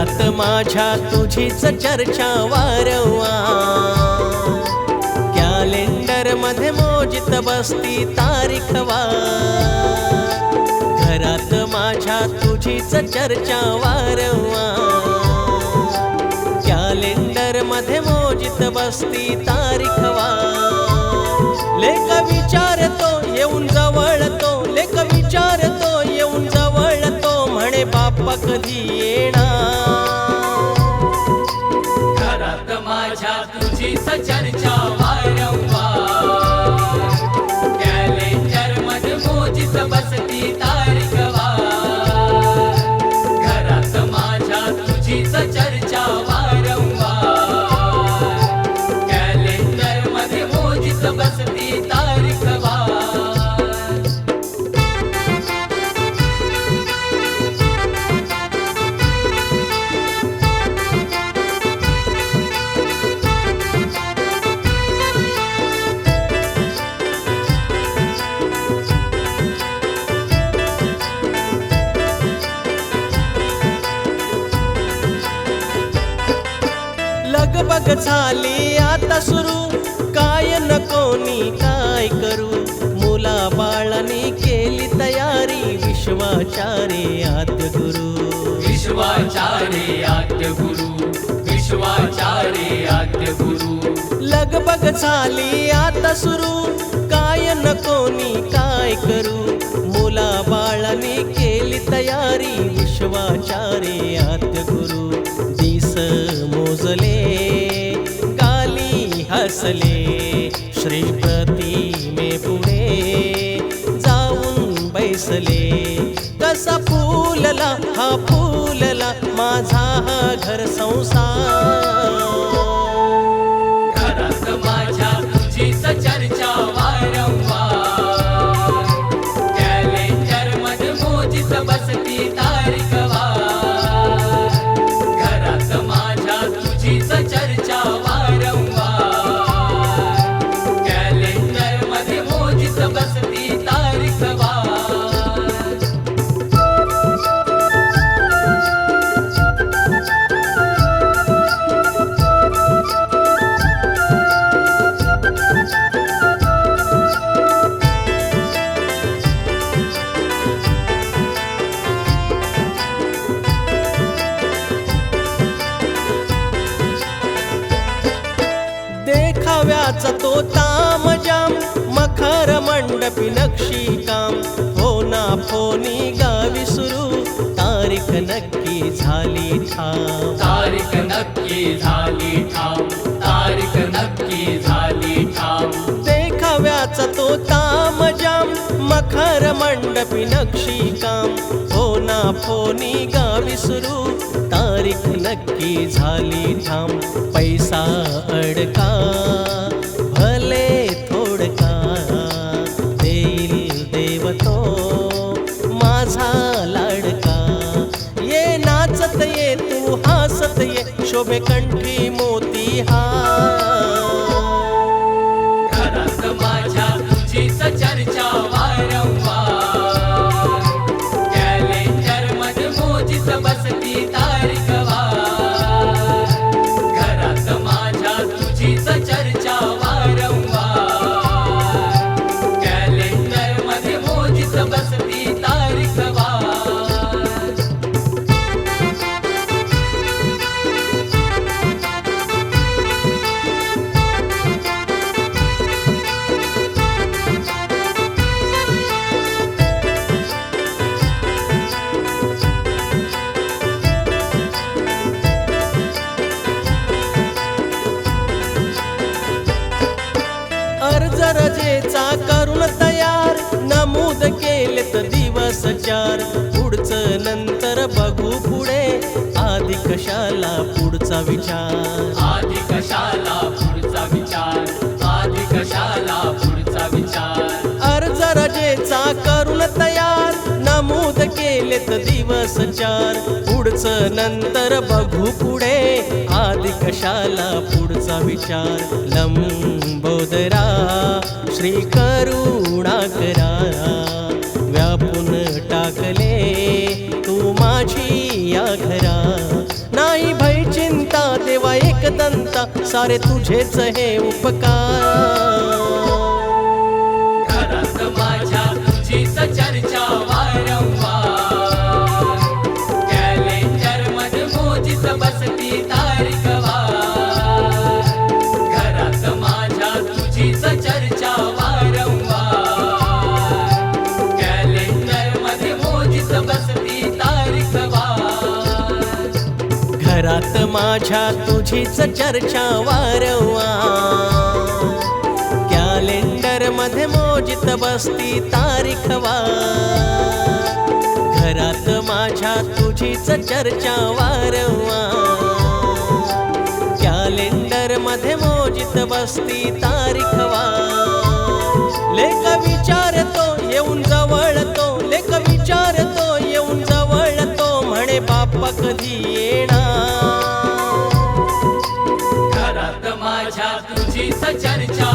घरात माझ्या तुझीच चर्चा वारंवार, कॅलेंडर मध्ये मोजित बसती तारीखवार. घरात माझ्या तुझीच चर्चा वारंवार, कॅलेंडर मध्ये मोजित बसती तारीखवार. लेख विचारतो येऊन जवळतो, लेख विचारतो येऊन जवळतो, म्हणे बाप्पा कधी येणार. घरात माझ्या तुझीच चर्चा वारंवार, कॅलेंडर मध्ये मोजित बसती तारीखवार. घरात माझ्या तुझीच चर्चा वारंवार, कॅलेंडर मध्ये मोजित बसती तारीखवार. लगबग झाली आता सुरू, काय नकोनी काय करू. मुला बाळांनी केली तयारी, विश्वाचार्य आद्य गुरु. विश्वाचार्य आद्य गुरु, विश्वाचार्य आद्य गुरु. लगबग झाली आता सुरू, काय नकोनी काय करू. मुला बाळांनी केली तयारी, विश्वाचार्य आद्य गुरु. दिस मोजले गाली हसले, श्री प्रतिमे पुढे जाऊन बैसले. कसा फुलला हा फुलला माझा हा घर संसार. घरात माझ्या तुझीच चर्चा वारंवार, कॅलेंडर मध्ये मोजित बसती तारीखवार. घरात माझ्या तुझीच चर्चा वारंवार, कॅलेंडर मध्ये मोजित बसती तारीखवार. देखाव्याचा तो तामजाम, मखर मंडपी नक्षी काम. फोना फोनी गावी सुरू, तारीख नक्की झाली ठाम. तारीख नक्की झाली ठाम, तारीख नक्की झाली ठाम. देखाव्याचा तो तामजाम, मखर मंडपी नक्षी काम. फोना फोनी गावी सुरू, तारीख नक्की झाली ठाम. पैसा अडका भले थोडका, देईल देव तो माझा लाडका. ये नाचत ये तू हसत ये, शोभे कंठी मोती हार. घरात माझ्या तुझीच चर्चा वारंवार, कॅलेंडर मध्ये मोजित बसती तारीखवार. घरात माझ्या तुझीच चर्चा वारंवार, कॅलेंडर मध्ये मोजित बसती तारीखवार. अर्ज रजेचा करून तयार, नमूद केलेत दिवस चार. पुढचं नंतर बघू पुढे, आधी कशाला पुढचा विचार. आधी कशाला पुढचा विचार, आधी कशाला पुढचा विचार. अर्ज रजेचा करून तयार, नमूद केलेत दिवस चार. पुढचं नंतर बघू पुढे, आधी कशाला पुढचा विचार. लंबोदरा श्री करुणाकरा, व्यापून टाकले तू माझी या घरा. देवा एकदंता सारे तुझेच हे उपकार. घरात माझ्या तुझीच चर्चा वारंवार, कॅलेंडर मध्ये मोजीत बसती तारीख वार. घरात माझ्या तुझीच चर्चा वारंवार, कॅलेंडर मध्ये मोजीत बसती तारीख वार. घरात माझ्या तुझीच चर्चा वारंवार, कॅलेंडर मध्ये मोजित बसती तारीख वार. घरात माझ्या तुझीच चर्चा वारंवार, कॅलेंडर मध्ये मोजित बसती तारीख वार. लेख विचारतो येऊन जवळतो, लेख विचारतो येऊन जवळतो, म्हणे बाप्पा कधी येणार. घरात माझ्या तुझीच चर्चा